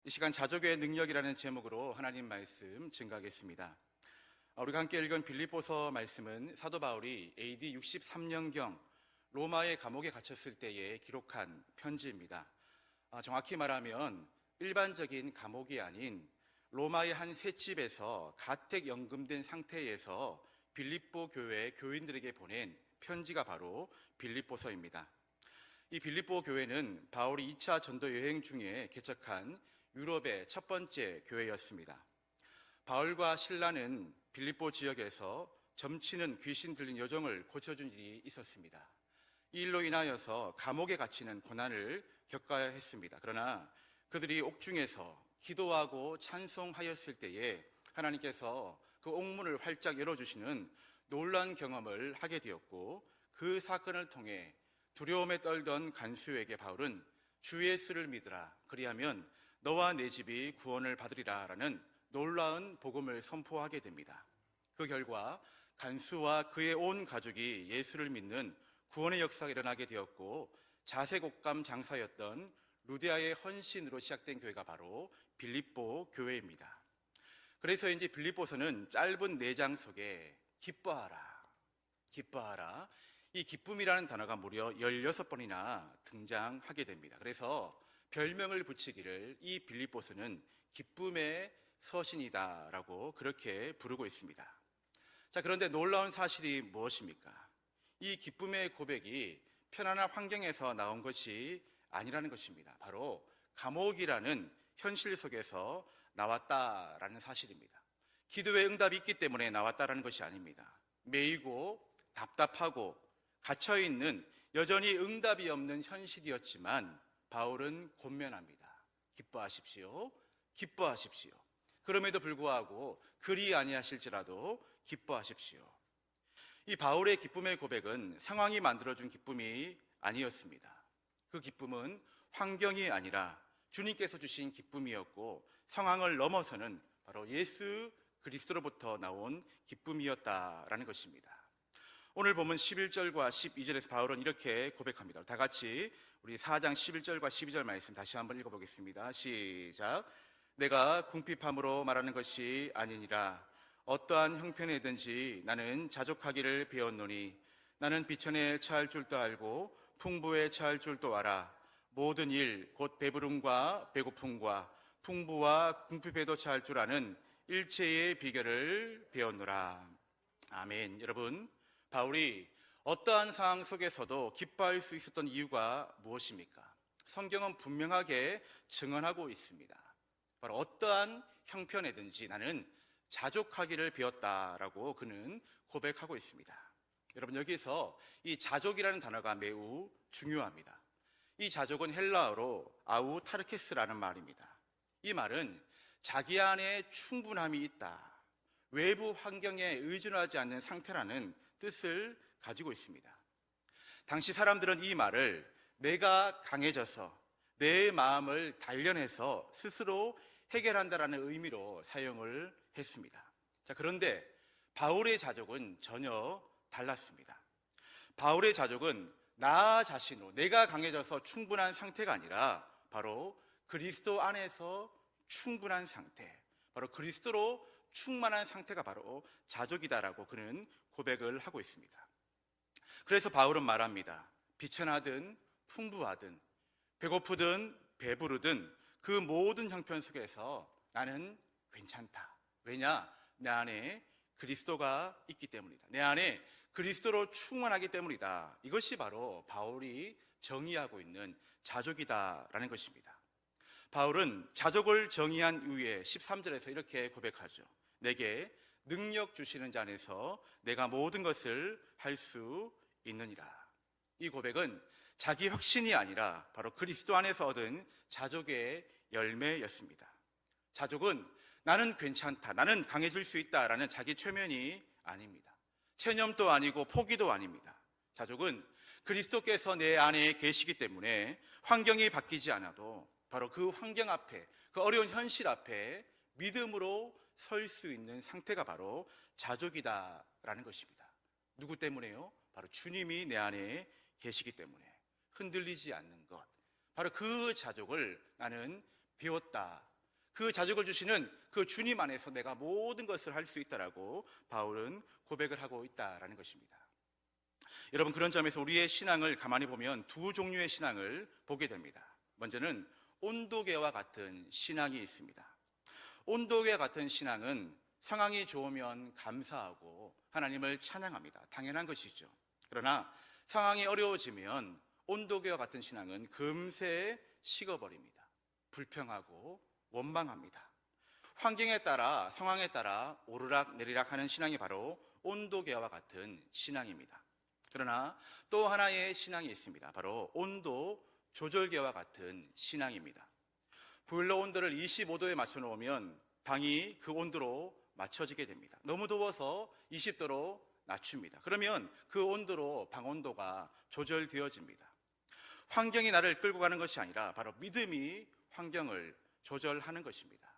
이 시간 자족의 능력이라는 제목으로 하나님 말씀 증가하겠습니다. 우리가 함께 읽은 빌립보서 말씀은 사도 바울이 AD 63년경 로마의 감옥에 갇혔을 때에 기록한 편지입니다. 정확히 말하면 일반적인 감옥이 아닌 로마의 한 셋집에서 가택 연금된 상태에서 빌립보 교회 교인들에게 보낸 편지가 바로 빌립보서입니다. 이 빌립보 교회는 바울이 2차 전도 여행 중에 개척한 유럽의 첫 번째 교회였습니다. 바울과 실라는 빌립보 지역에서 점치는 귀신 들린 여종을 고쳐준 일이 있었습니다. 이 일로 인하여서 감옥에 갇히는 고난을 겪어야 했습니다. 그러나 그들이 옥중에서 기도하고 찬송하였을 때에 하나님께서 그 옥문을 활짝 열어주시는 놀라운 경험을 하게 되었고, 그 사건을 통해 두려움에 떨던 간수에게 바울은 주 예수를 믿으라, 그리하면 너와 내 집이 구원을 받으리라 라는 놀라운 복음을 선포하게 됩니다. 그 결과 간수와 그의 온 가족이 예수를 믿는 구원의 역사가 일어나게 되었고, 자색옥감 장사였던 루디아의 헌신으로 시작된 교회가 바로 빌립보 교회입니다. 그래서인지 빌립보서는 짧은 4장 속에 기뻐하라, 기뻐하라, 이 기쁨이라는 단어가 무려 16번이나 등장하게 됩니다. 그래서 별명을 붙이기를 이 빌립보서는 기쁨의 서신이다라고 그렇게 부르고 있습니다. 자, 그런데 놀라운 사실이 무엇입니까? 이 기쁨의 고백이 편안한 환경에서 나온 것이 아니라는 것입니다. 바로 감옥이라는 현실 속에서 나왔다라는 사실입니다. 기도의 응답이 있기 때문에 나왔다라는 것이 아닙니다. 매이고 답답하고 갇혀있는, 여전히 응답이 없는 현실이었지만 바울은 권면합니다. 기뻐하십시오, 기뻐하십시오. 그럼에도 불구하고 그리 아니하실지라도 기뻐하십시오. 이 바울의 기쁨의 고백은 상황이 만들어준 기쁨이 아니었습니다. 그 기쁨은 환경이 아니라 주님께서 주신 기쁨이었고, 상황을 넘어서는 바로 예수 그리스도로부터 나온 기쁨이었다라는 것입니다. 오늘 보면 11절과 12절에서 바울은 이렇게 고백합니다. 다 같이 우리 4장 11절과 12절 말씀 다시 한번 읽어보겠습니다. 시작. 내가 궁핍함으로 말하는 것이 아니니라. 어떠한 형편이든지 나는 자족하기를 배웠노니 나는 비천에 처할 줄도 알고 풍부에 처할 줄도 알아. 모든 일 곧 배부름과 배고픔과 풍부와 궁핍에도 처할 줄 아는 일체의 비결을 배웠노라. 아멘. 여러분, 바울이 어떠한 상황 속에서도 기뻐할 수 있었던 이유가 무엇입니까? 성경은 분명하게 증언하고 있습니다. 바로 어떠한 형편이든지 나는 자족하기를 배웠다라고 그는 고백하고 있습니다. 여러분, 여기서 이 자족이라는 단어가 매우 중요합니다. 이 자족은 헬라어로 아우타르케스라는 말입니다. 이 말은 자기 안에 충분함이 있다, 외부 환경에 의존하지 않는 상태라는 뜻을 가지고 있습니다. 당시 사람들은 이 말을 내가 강해져서 내 마음을 단련해서 스스로 해결한다라는 의미로 사용을 했습니다. 자, 그런데 바울의 자족은 전혀 달랐습니다. 바울의 자족은 나 자신으로 내가 강해져서 충분한 상태가 아니라 바로 그리스도 안에서 충분한 상태, 바로 그리스도로 충만한 상태가 바로 자족이다라고 그는 고백을 하고 있습니다. 그래서 바울은 말합니다. 비천하든 풍부하든 배고프든 배부르든 그 모든 형편 속에서 나는 괜찮다. 왜냐? 내 안에 그리스도가 있기 때문이다. 내 안에 그리스도로 충만하기 때문이다. 이것이 바로 바울이 정의하고 있는 자족이다라는 것입니다. 바울은 자족을 정의한 이후에 13절에서 이렇게 고백하죠. 내게 능력 주시는 자 안에서 내가 모든 것을 할 수 있느니라. 이 고백은 자기 확신이 아니라 바로 그리스도 안에서 얻은 자족의 열매였습니다. 자족은 나는 괜찮다, 나는 강해질 수 있다라는 자기 최면이 아닙니다. 체념도 아니고 포기도 아닙니다. 자족은 그리스도께서 내 안에 계시기 때문에 환경이 바뀌지 않아도 바로 그 환경 앞에, 그 어려운 현실 앞에 믿음으로 설 수 있는 상태가 바로 자족이다라는 것입니다. 누구 때문에요? 바로 주님이 내 안에 계시기 때문에 흔들리지 않는 것, 바로 그 자족을 나는 배웠다, 그 자족을 주시는 그 주님 안에서 내가 모든 것을 할 수 있다라고 바울은 고백을 하고 있다라는 것입니다. 여러분, 그런 점에서 우리의 신앙을 가만히 보면 두 종류의 신앙을 보게 됩니다. 먼저는 온도계와 같은 신앙이 있습니다. 온도계와 같은 신앙은 상황이 좋으면 감사하고 하나님을 찬양합니다. 당연한 것이죠. 그러나 상황이 어려워지면 온도계와 같은 신앙은 금세 식어버립니다. 불평하고 원망합니다. 환경에 따라, 상황에 따라 오르락 내리락 하는 신앙이 바로 온도계와 같은 신앙입니다. 그러나 또 하나의 신앙이 있습니다. 바로 온도 조절계와 같은 신앙입니다. 보일러 온도를 25도에 맞춰 놓으면 방이 그 온도로 맞춰지게 됩니다. 너무 더워서 20도로 낮춥니다. 그러면 그 온도로 방 온도가 조절되어집니다. 환경이 나를 끌고 가는 것이 아니라 바로 믿음이 환경을 조절하는 것입니다.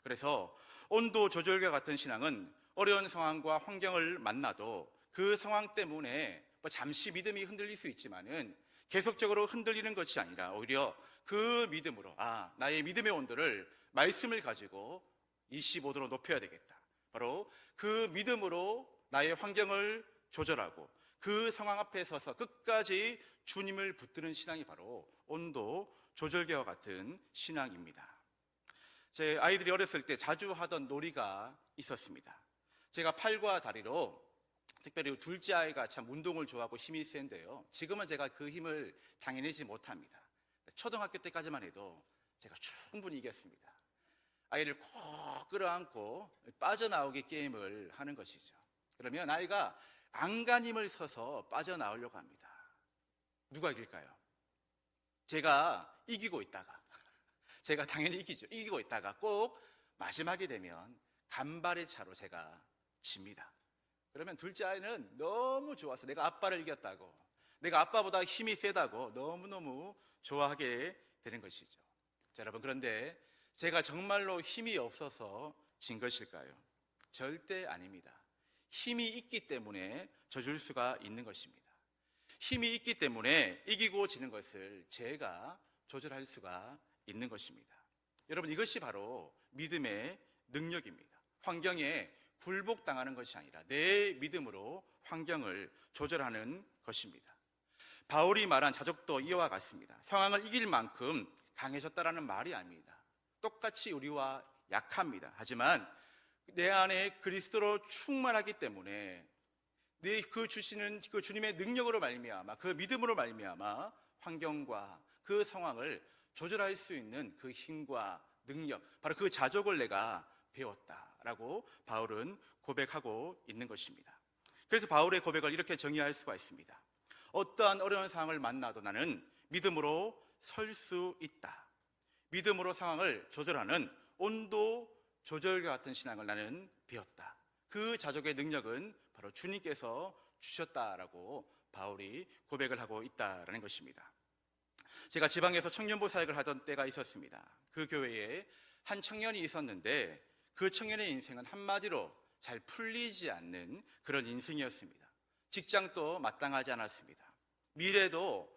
그래서 온도 조절과 같은 신앙은 어려운 상황과 환경을 만나도 그 상황 때문에 잠시 믿음이 흔들릴 수 있지만은 계속적으로 흔들리는 것이 아니라 오히려 그 믿음으로 나의 믿음의 온도를 말씀을 가지고 25도로 높여야 되겠다. 바로 그 믿음으로 나의 환경을 조절하고 그 상황 앞에 서서 끝까지 주님을 붙드는 신앙이 바로 온도 조절계와 같은 신앙입니다. 제 아이들이 어렸을 때 자주 하던 놀이가 있었습니다. 제가 팔과 다리로, 특별히 둘째 아이가 참 운동을 좋아하고 힘이 센데요, 지금은 제가 그 힘을 당해내지 못합니다. 초등학교 때까지만 해도 제가 충분히 이겼습니다. 아이를 꼭 끌어안고 빠져나오기 게임을 하는 것이죠. 그러면 아이가 안간힘을 써서 빠져나오려고 합니다. 누가 이길까요? 제가 이기고 있다가, 제가 당연히 이기고 있다가 꼭 마지막이 되면 간발의 차로 제가 집니다. 그러면 둘째 아이는 너무 좋아서 내가 아빠를 이겼다고, 내가 아빠보다 힘이 세다고 너무너무 좋아하게 되는 것이죠. 자, 여러분, 그런데 제가 정말로 힘이 없어서 진 것일까요? 절대 아닙니다. 힘이 있기 때문에 져줄 수가 있는 것입니다. 힘이 있기 때문에 이기고 지는 것을 제가 조절할 수가 있는 것입니다. 여러분, 이것이 바로 믿음의 능력입니다. 환경에 굴복당하는 것이 아니라 내 믿음으로 환경을 조절하는 것입니다. 바울이 말한 자족도 이와 같습니다. 상황을 이길 만큼 강해졌다라는 말이 아닙니다. 똑같이 우리와 약합니다. 하지만 내 안에 그리스도로 충만하기 때문에 그 주시는 그 주님의 능력으로 말미암아, 그 믿음으로 말미암아 환경과 그 상황을 조절할 수 있는 그 힘과 능력, 바로 그 자족을 내가 배웠다라고 바울은 고백하고 있는 것입니다. 그래서 바울의 고백을 이렇게 정의할 수가 있습니다. 어떠한 어려운 상황을 만나도 나는 믿음으로 설 수 있다. 믿음으로 상황을 조절하는 온도 조절과 같은 신앙을 나는 배웠다. 그 자족의 능력은 바로 주님께서 주셨다라고 바울이 고백을 하고 있다라는 것입니다. 제가 지방에서 청년부 사역을 하던 때가 있었습니다. 그 교회에 한 청년이 있었는데 그 청년의 인생은 한마디로 잘 풀리지 않는 그런 인생이었습니다. 직장도 마땅하지 않았습니다. 미래도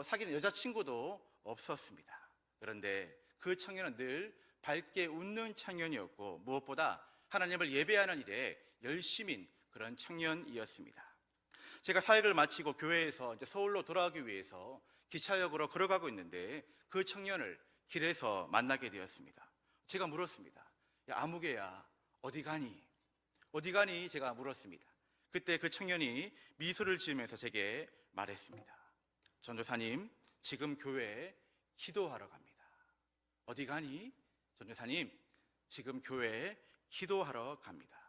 사귀는 여자친구도 없었습니다. 그런데 그 청년은 늘 밝게 웃는 청년이었고 무엇보다 하나님을 예배하는 일에 열심인 그런 청년이었습니다. 제가 사역을 마치고 교회에서 이제 서울로 돌아가기 위해서 기차역으로 걸어가고 있는데 그 청년을 길에서 만나게 되었습니다. 제가 물었습니다. 야, 아무개야, 어디 가니? 어디 가니? 제가 물었습니다. 그때 그 청년이 미소를 지으면서 제게 말했습니다. 전도사님, 지금 교회에 기도하러 갑니다. 어디 가니? 전도사님, 지금 교회에 기도하러 갑니다.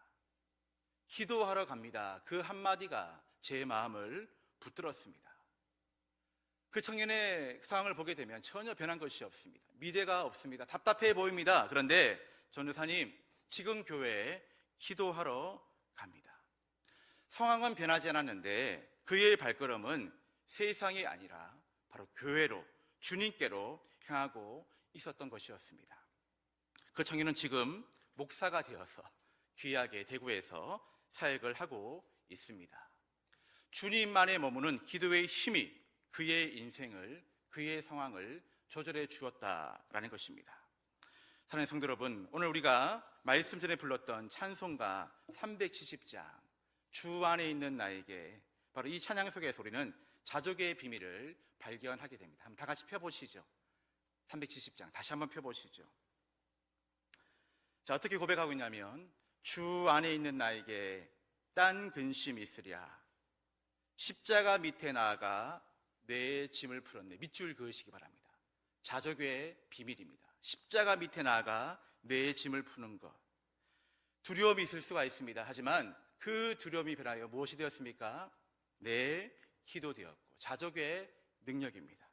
기도하러 갑니다. 그 한마디가 제 마음을 붙들었습니다. 그 청년의 상황을 보게 되면 전혀 변한 것이 없습니다. 미래가 없습니다. 답답해 보입니다. 그런데 전도사님, 지금 교회에 기도하러 갑니다. 상황은 변하지 않았는데 그의 발걸음은 세상이 아니라 바로 교회로, 주님께로 향하고 있었던 것이었습니다. 그 청년은 지금 목사가 되어서 귀하게 대구에서 사역을 하고 있습니다. 주님만에 머무는 기도의 힘이 그의 인생을, 그의 상황을 조절해 주었다라는 것입니다. 사랑하는 성도 여러분, 오늘 우리가 말씀 전에 불렀던 찬송가 370장 주 안에 있는 나에게, 바로 이 찬양 속에서 우리는 자족의 비밀을 발견하게 됩니다. 한번 다 같이 펴보시죠. 370장 다시 한번 펴보시죠. 자, 어떻게 고백하고 있냐면, 주 안에 있는 나에게 딴 근심 있으랴, 십자가 밑에 나아가 내 짐을 풀었네. 밑줄 그으시기 바랍니다. 자족의 비밀입니다. 십자가 밑에 나아가 내 짐을 푸는 것. 두려움이 있을 수가 있습니다. 하지만 그 두려움이 변하여 무엇이 되었습니까? 내 기도 되었고 자족의 능력입니다.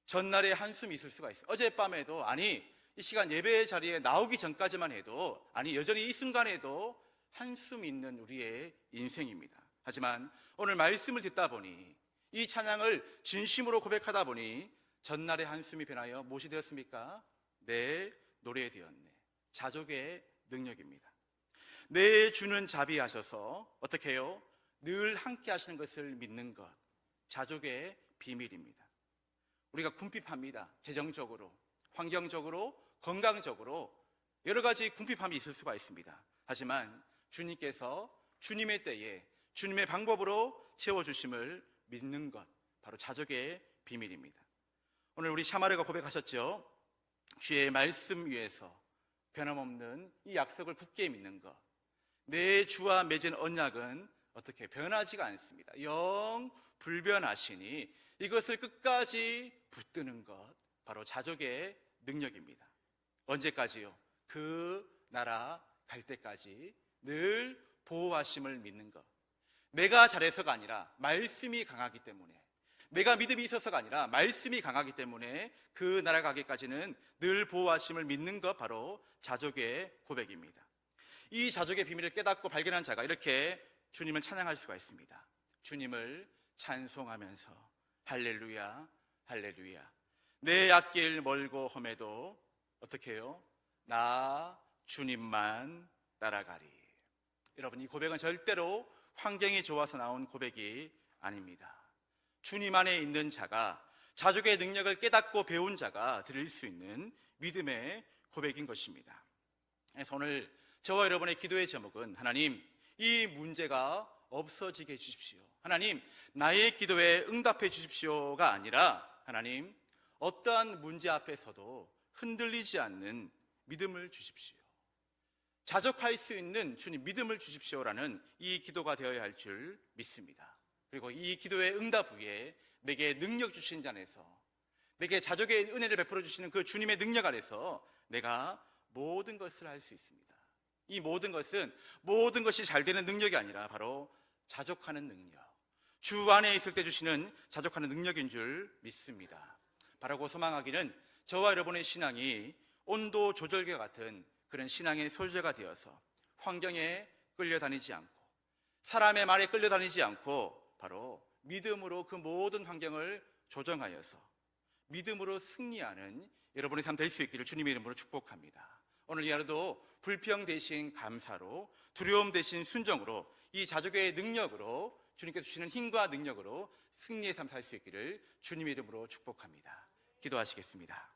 전날에 한숨이 있을 수가 있어요. 어젯밤에도, 아니 이 시간 예배 자리에 나오기 전까지만 해도, 아니 여전히 이 순간에도 한숨 있는 우리의 인생입니다. 하지만 오늘 말씀을 듣다 보니, 이 찬양을 진심으로 고백하다 보니 전날의 한숨이 변하여 무엇이 되었습니까? 내 노래 되었네. 자족의 능력입니다. 내 주는 자비하셔서 어떻게 해요? 늘 함께 하시는 것을 믿는 것. 자족의 비밀입니다. 우리가 궁핍합니다. 재정적으로, 환경적으로, 건강적으로 여러 가지 궁핍함이 있을 수가 있습니다. 하지만 주님께서 주님의 때에 주님의 방법으로 채워주심을 믿는 것, 바로 자족의 비밀입니다. 오늘 우리 샤마르가 고백하셨죠. 주의 말씀 위에서 변함없는 이 약속을 굳게 믿는 것. 내 주와 맺은 언약은 어떻게 변하지가 않습니다. 영 불변하시니 이것을 끝까지 붙드는 것, 바로 자족의 능력입니다. 언제까지요? 그 나라 갈 때까지 늘 보호하심을 믿는 것. 내가 잘해서가 아니라 말씀이 강하기 때문에, 내가 믿음이 있어서가 아니라 말씀이 강하기 때문에 그 나라 가기까지는 늘 보호하심을 믿는 것, 바로 자족의 고백입니다. 이 자족의 비밀을 깨닫고 발견한 자가 이렇게 주님을 찬양할 수가 있습니다. 주님을 찬송하면서 할렐루야 할렐루야, 내 앞길 멀고 험해도 어떻게 해요? 나 주님만 따라가리. 여러분, 이 고백은 절대로 환경이 좋아서 나온 고백이 아닙니다. 주님 안에 있는 자가, 자족의 능력을 깨닫고 배운 자가 드릴 수 있는 믿음의 고백인 것입니다. 그래서 오늘 저와 여러분의 기도의 제목은, 하나님, 이 문제가 없어지게 해주십시오. 하나님, 나의 기도에 응답해 주십시오가 아니라, 하나님, 어떠한 문제 앞에서도 흔들리지 않는 믿음을 주십시오. 자족할 수 있는 주님 믿음을 주십시오라는 이 기도가 되어야 할 줄 믿습니다. 그리고 이 기도의 응답 후에 내게 능력 주신 자 안에서, 내게 자족의 은혜를 베풀어 주시는 그 주님의 능력 안에서 내가 모든 것을 할 수 있습니다. 이 모든 것이 잘 되는 능력이 아니라 바로 자족하는 능력, 주 안에 있을 때 주시는 자족하는 능력인 줄 믿습니다. 바라고 소망하기는 저와 여러분의 신앙이 온도 조절기와 같은 그런 신앙의 소재가 되어서 환경에 끌려다니지 않고, 사람의 말에 끌려다니지 않고, 바로 믿음으로 그 모든 환경을 조정하여서 믿음으로 승리하는 여러분의 삶 될 수 있기를 주님의 이름으로 축복합니다. 오늘 이 하루도 불평 대신 감사로, 두려움 대신 순종으로, 이 자족의 능력으로, 주님께서 주시는 힘과 능력으로 승리의 삶 살 수 있기를 주님의 이름으로 축복합니다. 기도하시겠습니다.